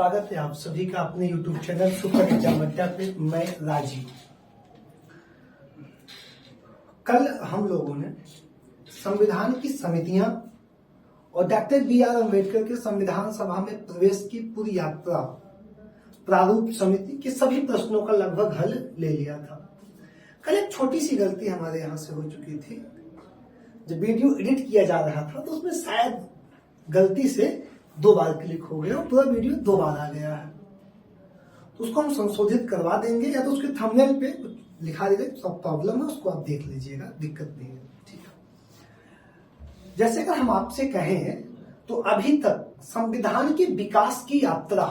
स्वागत है आप सभी का अपने YouTube चैनल सुपर एग्जाम अड्डा पे। मैं राजीव। कल हम लोगों ने संविधान की समितियां और डॉक्टर बी.आर. अम्बेडकर के संविधान सभा में प्रवेश की पूरी यात्रा प्रारूप समिति के सभी प्रश्नों का लगभग हल ले लिया था। कल एक छोटी सी गलती हमारे यहाँ से हो चुकी थी। जब वीडियो एडिट किया जा रहा था तो उसमें शायद गलती से 2 बार क्लिक हो गया और पूरा वीडियो 2 बार आ गया है। तो उसको हम संशोधित करवा देंगे, या तो उसके थंबनेल पे कुछ लिखा दीजिए, सब प्रॉब्लम है, उसको आप देख लीजिएगा, दिक्कत नहीं है। ठीक है। जैसे अगर हम आपसे कहें तो अभी तक संविधान के विकास की यात्रा,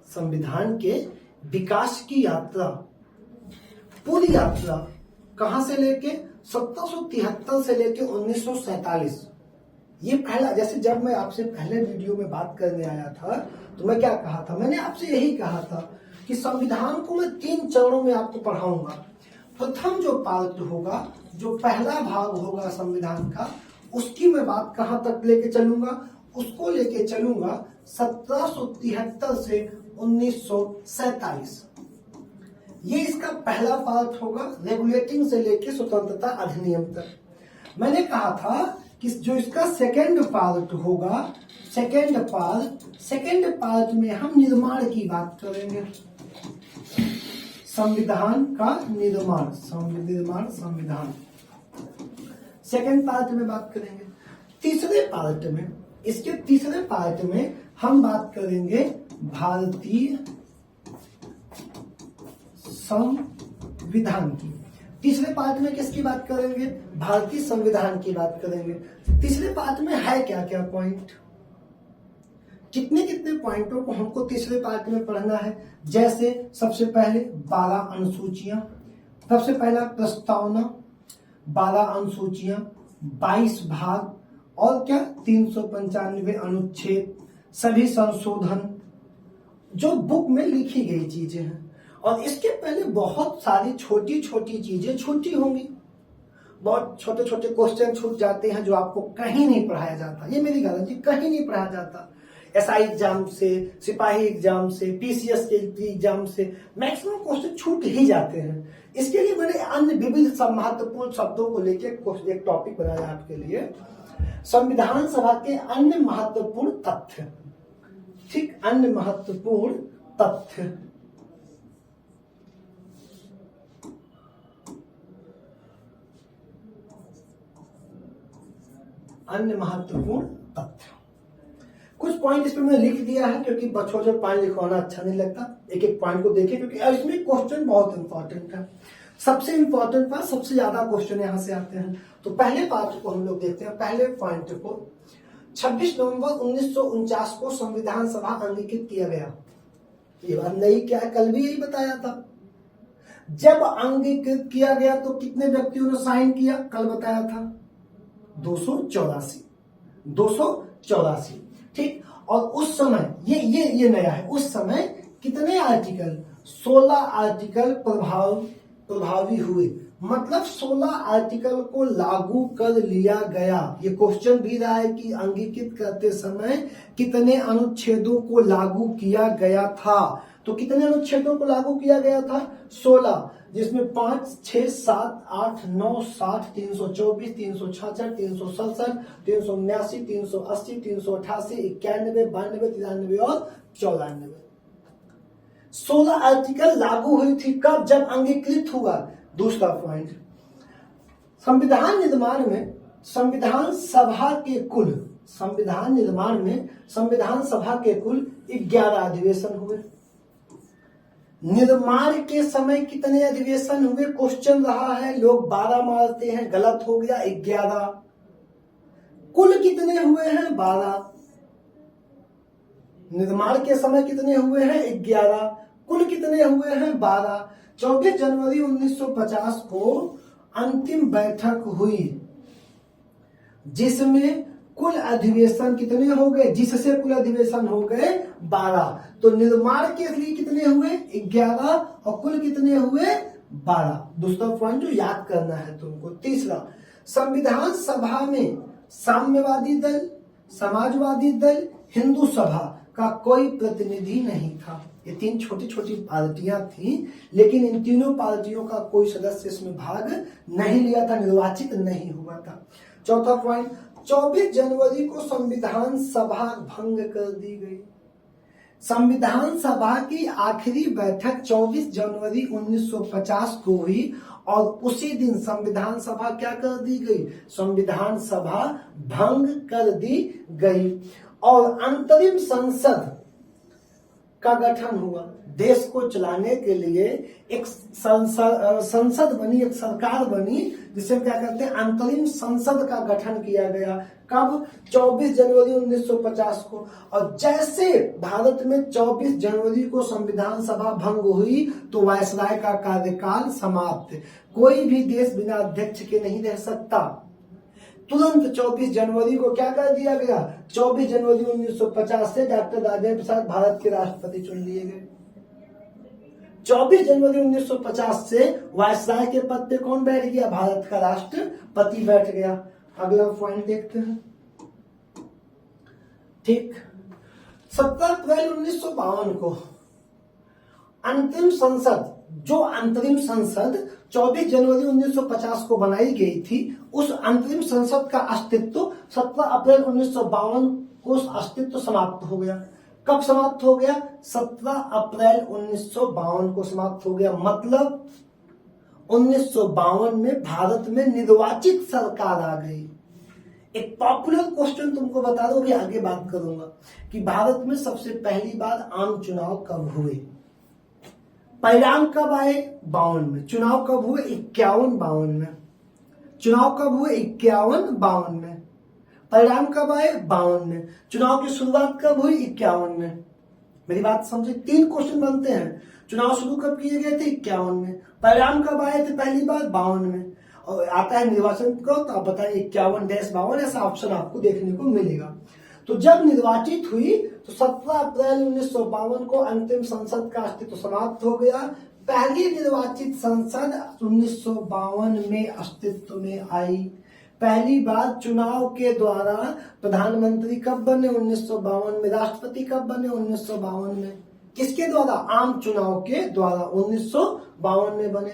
संविधान के विकास की यात्रा, पूरी यात्रा कहां से लेके 1773 से लेके 1947, ये पहला, जैसे जब मैं आपसे पहले वीडियो में बात करने आया था तो मैं क्या कहा था, मैंने आपसे यही कहा था कि संविधान को मैं 3 चरणों में आपको पढ़ाऊंगा। प्रथम जो पार्ट होगा, जो पहला भाग होगा संविधान का, उसकी मैं बात कहां तक लेके चलूंगा, उसको लेके चलूंगा 1773 से 1947। ये इसका पहला पार्ट होगा, रेगुलेटिंग से लेके स्वतंत्रता अधिनियम तक। मैंने कहा था कि जो इसका सेकेंड पार्ट होगा, सेकेंड पार्ट में हम निर्माण की बात करेंगे, संविधान का निर्माण, संविधान सेकेंड पार्ट में बात करेंगे। तीसरे पार्ट में, इसके तीसरे पार्ट में हम बात करेंगे भारतीय संविधान की। तीसरे पार्ट में किसकी बात करेंगे? भारतीय संविधान की बात करेंगे। तीसरे पार्ट में है क्या क्या पॉइंट, कितने कितने पॉइंटों को हमको तीसरे पार्ट में पढ़ना है। जैसे सबसे पहले 12 अनुसूचियां, सबसे पहला प्रस्तावना, 12 अनुसूचियां, 22 भाग और क्या 395 अनुच्छेद, सभी संशोधन जो बुक में लिखी गई चीजें हैं। और इसके पहले बहुत सारी छोटी छोटी चीजें छूटी होंगी, बहुत छोटे छोटे क्वेश्चन छूट जाते हैं जो आपको कहीं नहीं पढ़ाया जाता। ये मेरी गारंटी, कहीं नहीं पढ़ाया जाता। एसआई एग्जाम से, सिपाही एग्जाम से, पीसीएस के एग्जाम से मैक्सिमम क्वेश्चन छूट ही जाते हैं। इसके लिए मैंने अन्य विविध महत्वपूर्ण शब्दों को लेकर एक टॉपिक बनाया आपके लिए, संविधान सभा के अन्य महत्वपूर्ण तथ्य। ठीक, अन्य महत्वपूर्ण तथ्य, अन्य महत्वपूर्ण तथ्य। कुछ पॉइंट इसमें मैंने लिख दिया है क्योंकि बच्चों से पॉइंट लिखवाना अच्छा नहीं लगता। एक एक पॉइंट को देखें क्योंकि इसमें क्वेश्चन बहुत इंपॉर्टेंट है। सबसे इंपॉर्टेंट पार्ट, सबसे ज्यादा क्वेश्चन यहां से आते हैं। तो पहले पार्ट को हम लोग देखते हैं। पहले पॉइंट को 26 नवंबर 1949 को संविधान सभा अंगीकृत किया गया। ये बात नहीं क्या है, कल भी यही बताया था। जब अंगीकृत किया गया तो कितने व्यक्तियों ने साइन किया, कल बताया था 284। ठीक, और उस समय ये नया है, उस समय कितने आर्टिकल, 16 आर्टिकल प्रभावी हुए, मतलब 16 आर्टिकल को लागू कर लिया गया। ये क्वेश्चन भी रहा है कि अंगीकृत करते समय कितने अनुच्छेदों को लागू किया गया था। तो कितने अनुच्छेदों को लागू किया गया था? 16, जिसमें 5, 6, 7, 8, 9, 60, 324, 366, 367, 379, 380, 388, 91, 92, 93 और 94। 16 आर्टिकल लागू हुई थी। कब? जब अंगीकृत हुआ। दूसरा पॉइंट, संविधान निर्माण में संविधान सभा के कुल, संविधान निर्माण में संविधान सभा के कुल 11 अधिवेशन हुए। निर्माण के समय कितने अधिवेशन हुए? क्वेश्चन रहा है, लोग 12 मारते हैं, गलत हो गया, 11। कुल कितने हुए हैं? 12। निर्माण के समय कितने हुए हैं? 11। कुल कितने हुए हैं? 12। 24 जनवरी 1950 को अंतिम बैठक हुई जिसमें कुल अधिवेशन कितने हो गए? जिससे कुल अधिवेशन हो गए 12। तो निर्माण के लिए कितने हुए? 11 और कुल कितने हुए? 12। दूसरा पॉइंट जो याद करना है तुमको। तीसरा, संविधान सभा में साम्यवादी दल, समाजवादी दल, हिंदू सभा का कोई प्रतिनिधि नहीं था। ये तीन छोटी छोटी पार्टियां थी, लेकिन इन तीनों पार्टियों का कोई सदस्य इसमें भाग नहीं लिया था, निर्वाचित नहीं हुआ था। चौथा पॉइंट, 24 जनवरी को संविधान सभा भंग कर दी गई। संविधान सभा की आखिरी बैठक 24 जनवरी 1950 को हुई और उसी दिन संविधान सभा क्या कर दी गई? संविधान सभा भंग कर दी गई और अंतरिम संसद का गठन हुआ। देश को चलाने के लिए एक संसद बनी, एक सरकार बनी, जिसे क्या कहते हैं, अंतरिम संसद का गठन किया गया। कब? 24 जनवरी 1950 को। और जैसे भारत में 24 जनवरी को संविधान सभा भंग हुई तो वायसराय का कार्यकाल समाप्त। कोई भी देश बिना अध्यक्ष के नहीं रह सकता। तुरंत 24 जनवरी को क्या कर दिया गया? 24 जनवरी 1950 से डॉक्टर राजेंद्र प्रसाद भारत के राष्ट्रपति चुन लिए गए। 24 जनवरी 1950 से वायसराय के पद पे कौन बैठ गया? भारत का राष्ट्रपति बैठ गया। अगला पॉइंट देखते हैं। ठीक, 17 अप्रैल 1952 को अंतिम संसद, जो अंतरिम संसद 24 जनवरी 1950 को बनाई गई थी, उस अंतरिम संसद का अस्तित्व 17 अप्रैल 1952 को अस्तित्व समाप्त हो गया। कब समाप्त हो गया? 17 अप्रैल 1952 को समाप्त हो गया। मतलब 1952 में भारत में निर्वाचित सरकार आ गई। एक पॉपुलर क्वेश्चन तुमको बता दो, भी आगे बात करूंगा, कि भारत में सबसे पहली बार आम चुनाव कब हुए? परिणाम कब आए? 52 में। चुनाव कब हुए? 51-52 में। चुनाव कब हुए? 51-52 में। परिणाम कब आए? 52 में। चुनाव की शुरुआत कब हुई? 51 में। मेरी बात समझे? 3 क्वेश्चन बनते हैं। चुनाव शुरू कब किए गए थे? 51 में। परिणाम कब आए थे पहली बार? 52 में। और आता है निर्वाचन को, तो आप बताएं 51-52, ऐसा ऑप्शन आपको देखने को मिलेगा। तो जब निर्वाचित हुई तो 17 अप्रैल 1952 को अंतिम संसद का अस्तित्व समाप्त हो गया। पहली निर्वाचित संसद 1952 में अस्तित्व में आई। पहली बार चुनाव के द्वारा प्रधानमंत्री कब बने? 1952 में। राष्ट्रपति कब बने? 1952 में। किसके द्वारा? आम चुनाव के द्वारा 1952 में बने।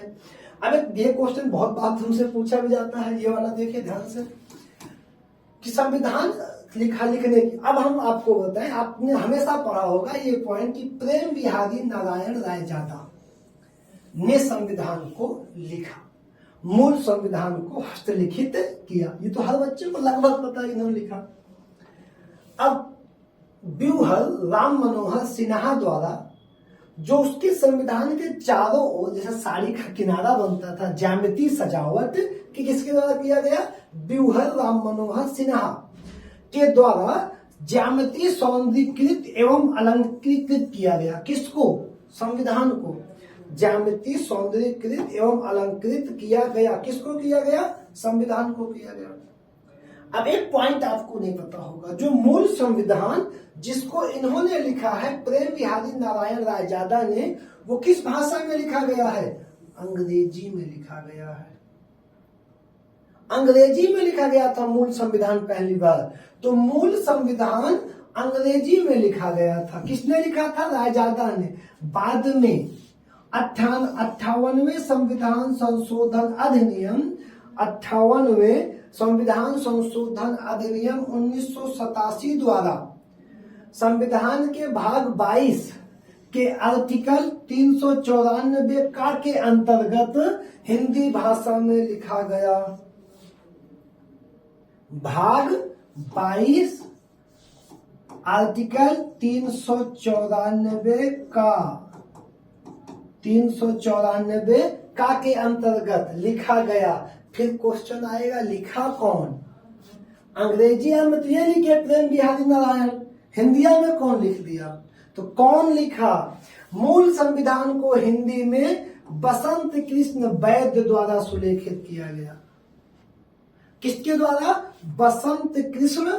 अब ये क्वेश्चन बहुत बार तुमसे पूछा भी जाता है, ये वाला देखिए ध्यान से, कि संविधान लिखने की। अब हम आपको बताएं, आपने हमेशा पढ़ा होगा ये पॉइंट कि प्रेम बिहारी नारायण रायजादा ने संविधान को लिखा, मूल संविधान को हस्तलिखित किया। ये तो हर बच्चे को लगभग पता है, इन्होंने लिखा। अब ब्यूहर राम मनोहर सिन्हा द्वारा जो उसके संविधान के चारों ओर जैसे साड़ी का किनारा बनता था, ज्यामिति सजावट की किसके द्वारा किया गया? ब्यूहर राम मनोहर सिन्हा के द्वारा ज्यामिति सौंदर्यीकृत एवं अलंकृत किया गया। किसको? संविधान को ज्यामिति सौंदर्यीकृत एवं अलंकृत किया गया। किसको किया गया? संविधान को किया गया। अब एक पॉइंट आपको नहीं पता होगा, जो मूल संविधान जिसको इन्होंने लिखा है प्रेम बिहारी नारायण रायजादा ने, वो किस भाषा में लिखा गया है? अंग्रेजी में लिखा गया है। अंग्रेजी में लिखा गया था मूल संविधान पहली बार। तो मूल संविधान अंग्रेजी में लिखा गया था। किसने लिखा था? रायजादा ने। बाद में 58वें संविधान संशोधन अधिनियम 58वें संविधान संशोधन अधिनियम 1987 द्वारा संविधान के भाग 22 के आर्टिकल 394 का के अंतर्गत हिंदी भाषा में लिखा गया। भाग 22 आर्टिकल 394 का के अंतर्गत लिखा गया। फिर क्वेश्चन आएगा, लिखा कौन? अंग्रेजिया में तो ये लिखे प्रेम बिहारी नारायण, हिंदिया में कौन लिख दिया? तो कौन लिखा? मूल संविधान को हिंदी में बसंत कृष्ण वैद्य द्वारा सुलेखित किया गया। किसके द्वारा? बसंत कृष्ण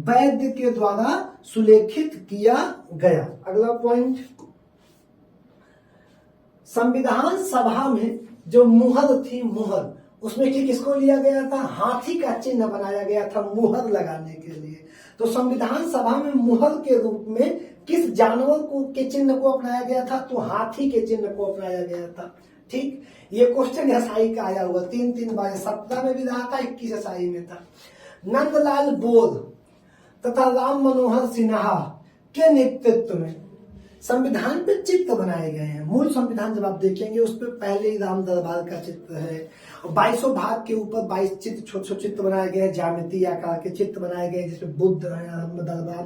वैद्य के द्वारा सुलेखित किया गया। अगला पॉइंट, संविधान सभा में जो मुहर थी, मुहर, उसमें किसको लिया गया था? हाथी का चिन्ह बनाया गया था मुहर लगाने के लिए। तो संविधान सभा में मुहर के रूप में किस जानवर को के चिन्ह को अपनाया गया था? तो हाथी के चिन्ह को अपनाया गया था। ठीक, ये क्वेश्चन एसआई का आया हुआ 3 बार, 17 में भी रहा था, 21 एसआई में था। नंदलाल बोर तथा राम मनोहर सिन्हा के नेतृत्व में संविधान पे चित्र बनाए गए हैं। मूल संविधान जब आप देखेंगे उस पर पहले ही राम दरबार का चित्र है, 22 भाग के ऊपर 22 चित्र, छोटे छोटे चित्र बनाए गए हैं, ज्यामितीय आकार के चित्र बनाए गए जिसमें बुद्ध है, राम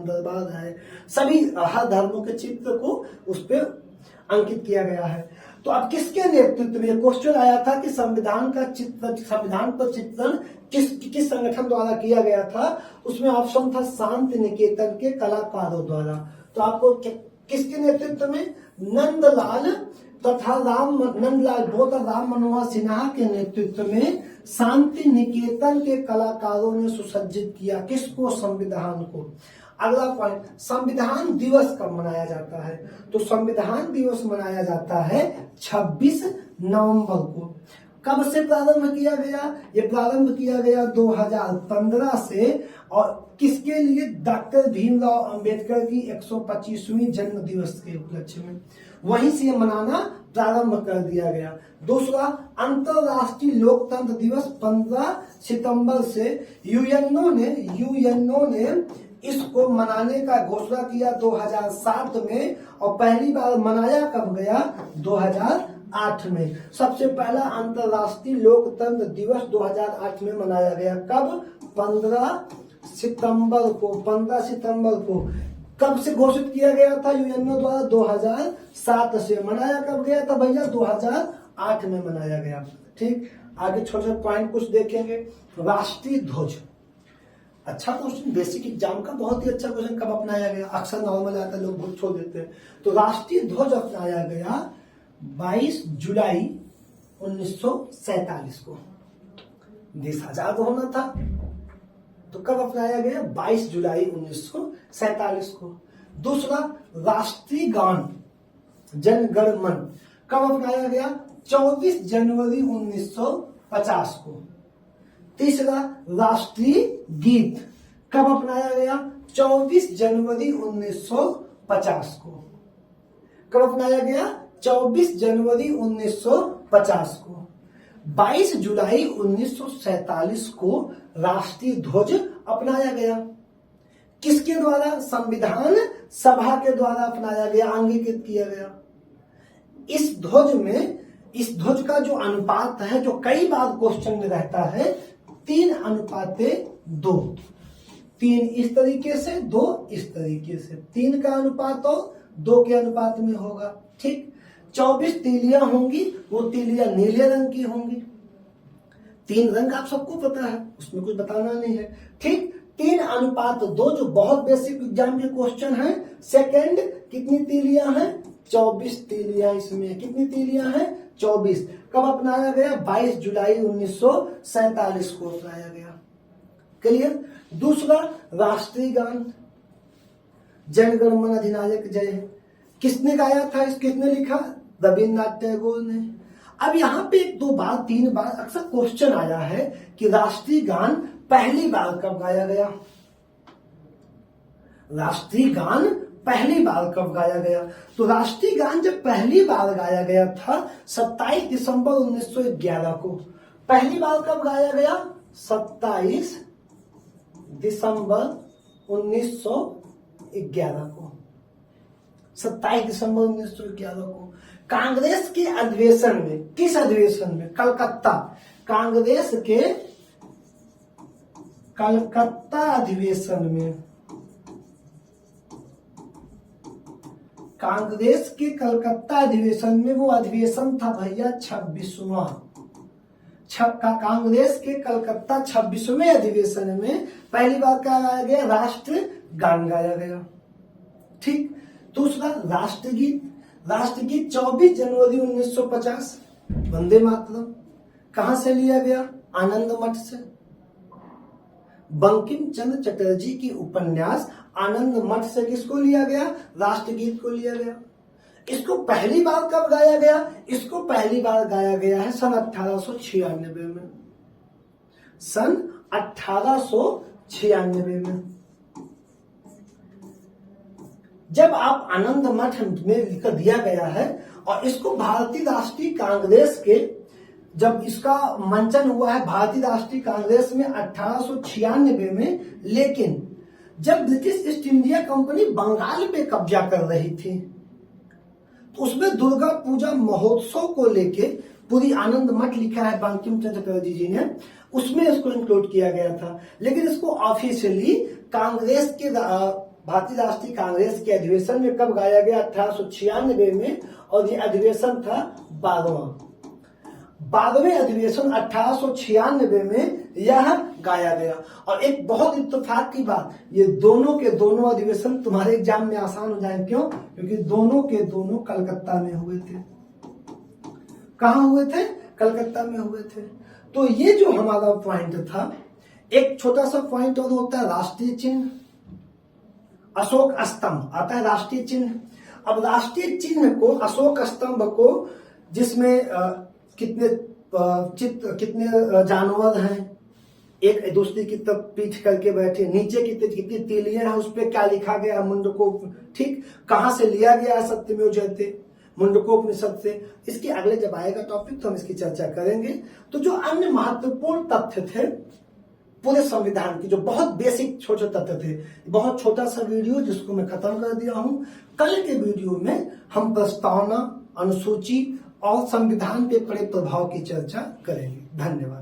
दरबार है, सभी हर धर्मों के चित्र को उस पर अंकित किया गया है। तो अब किसके नेतृत्व में क्वेश्चन आया था कि संविधान का चित्र, संविधान पर चित्रण किस संगठन द्वारा किया गया था? उसमें ऑप्शन था शांति निकेतन के कलाकारों द्वारा। तो आपको किसके नेतृत्व में? नंदलाल बोस और राम मनोहर सिन्हा के नेतृत्व में शांति निकेतन के कलाकारों ने सुसज्जित किया किसको? संविधान को। अगला पॉइंट, संविधान दिवस कब मनाया जाता है? तो संविधान दिवस मनाया जाता है 26 नवंबर को। कब से प्रारंभ किया गया? ये प्रारंभ किया गया 2015 से, और किसके लिए? डॉक्टर भीमराव अंबेडकर की 125वीं जन्म दिवस के उपलक्ष्य में वहीं से मनाना प्रारंभ कर दिया गया। दूसरा, अंतरराष्ट्रीय लोकतंत्र दिवस 15 सितंबर से यूएनओ ने इसको मनाने का घोषणा किया 2007 में, और पहली बार मनाया कब गया? 2008 में। सबसे पहला अंतरराष्ट्रीय लोकतंत्र दिवस 2008 में मनाया गया। कब? 15 सितंबर को। 15 सितंबर को कब से घोषित किया गया था यूएनओ द्वारा? 2007 से। मनाया कब गया था भैया? 2008 में मनाया गया। ठीक, आगे छोटे छोटे पॉइंट कुछ देखेंगे। राष्ट्रीय ध्वज, अच्छा क्वेश्चन, बेसिक एग्जाम का बहुत ही अच्छा क्वेश्चन। कब अपनाया गया? अक्सर नॉर्मल आता है, लोग भूल छोड़ देते हैं। तो राष्ट्रीय ध्वज अपनाया गया 22 जुलाई 1947 को। देश आजाद होना था, तो कब अपनाया गया? 22 जुलाई 1947 को। दूसरा, राष्ट्रीय गान जन गण मन कब अपनाया गया? 24 जनवरी 1950 को। तीसरा, राष्ट्रीय गीत कब अपनाया गया? 24 जनवरी 1950 को। कब अपनाया गया? 24 जनवरी 1950 को। 22 जुलाई 1947 को राष्ट्रीय ध्वज अपनाया गया। किसके द्वारा? संविधान सभा के द्वारा अपनाया गया, अंगीकृत किया गया। इस ध्वज का जो अनुपात है, जो कई बार क्वेश्चन में रहता है, 3:2। 3 इस तरीके से, 2 इस तरीके से। 3 का अनुपात और 2 के अनुपात में होगा। ठीक, 24 तीलियां होंगी, वो तीलियां नीले रंग की होंगी। 3 रंग आप सबको पता है, उसमें कुछ बताना नहीं है। ठीक, 3:2 जो बहुत बेसिक एग्जाम के क्वेश्चन है। सेकंड, कितनी तीलियां हैं? 24 तीलियां इसमें। कितनी तीलियां हैं? 24। कब अपनाया गया? 22 जुलाई 1947 को अपनाया गया। क्लियर? दूसरा, राष्ट्रीय गान जन गण मन अधिनायक जय है, किसने गाया था? किसने लिखा? रविन्द्रनाथ टैगोर ने। अब यहाँ पे 2 बार 3 बार अक्सर क्वेश्चन आया है कि राष्ट्रीय गान पहली बार कब गाया गया? राष्ट्रीय गान पहली बार कब गाया गया? तो राष्ट्रीय गान जब पहली बार गाया गया था 27 दिसंबर 1911 को। पहली बार कब गाया गया? 27 दिसंबर 1911 को। 27 दिसंबर 1911 को कांग्रेस के अधिवेशन में, किस अधिवेशन में? कलकत्ता। कांग्रेस के कलकत्ता अधिवेशन में, कांग्रेस के कलकत्ता अधिवेशन में, वो अधिवेशन था भैया 26वां। कांग्रेस के कलकत्ता 26वें अधिवेशन में पहली बार क्या गाया गया? राष्ट्र गान गाया गया। ठीक, दूसरा, राष्ट्रगीत। राष्ट्रगीत 24 जनवरी 1950 वंदे मातरम। कहां से लिया गया? आनंद मठ से। बंकिम चंद्र चटर्जी की उपन्यास आनंद मठ से किसको लिया गया? राष्ट्रगीत को लिया गया। इसको पहली बार कब गाया गया? इसको पहली बार गाया गया है सन 1896 में। सन 1896 में। जब आप आनंद मठ में लिख दिया गया है और इसको भारतीय राष्ट्रीय कांग्रेस के जब इसका मंचन हुआ है भारतीय राष्ट्रीय कांग्रेस में 1896 में, लेकिन जब British East India Company Bengal पे कब्जा कर रही थी तो उसमें दुर्गा पूजा महोत्सव को लेके पूरी आनंद मठ लिखा है बंकिम चंद्र चटर्जी जी ने, उसमें इसको इंक्लूड किया गया था। लेकिन इसको ऑफिशियली कांग्रेस के भारतीय राष्ट्रीय कांग्रेस के अधिवेशन में कब गाया गया? 1896 में, और ये अधिवेशन था 12वें अधिवेशन 1896 में यह गाया गया। और एक बहुत इत्तेफाक की बात, ये दोनों के दोनों अधिवेशन तुम्हारे एग्जाम में आसान हो जाए। क्यों? क्योंकि दोनों के दोनों कलकत्ता में हुए थे। कहां हुए थे? कलकत्ता में हुए थे। तो ये जो हमारा पॉइंट था, एक छोटा सा पॉइंट और होता है राष्ट्रीय चिन्ह। अशोक स्तंभ आता है राष्ट्रीय चिन्ह। अब राष्ट्रीय चिन्ह को, अशोक स्तंभ को, जिसमें कितने चित्र, कितने जानवर हैं एक दूसरे की तरफ पीठ करके बैठे, नीचे कितनी तीलियां हैं, उस पर क्या लिखा गया है? मुंडकोप। ठीक, कहां से लिया गया है? सत्यमेव जयते मुंडकोपनिषद से। इसके अगले जब आएगा टॉपिक तो हम इसकी चर्चा करेंगे। तो जो अन्य महत्वपूर्ण तथ्य थे पूरे संविधान की, जो बहुत बेसिक छोटे तथ्य थे, बहुत छोटा सा वीडियो जिसको मैं खत्म कर दिया हूं। कल के वीडियो में हम प्रस्तावना, अनुसूची और संविधान पे पड़े प्रभाव की चर्चा करेंगे। धन्यवाद।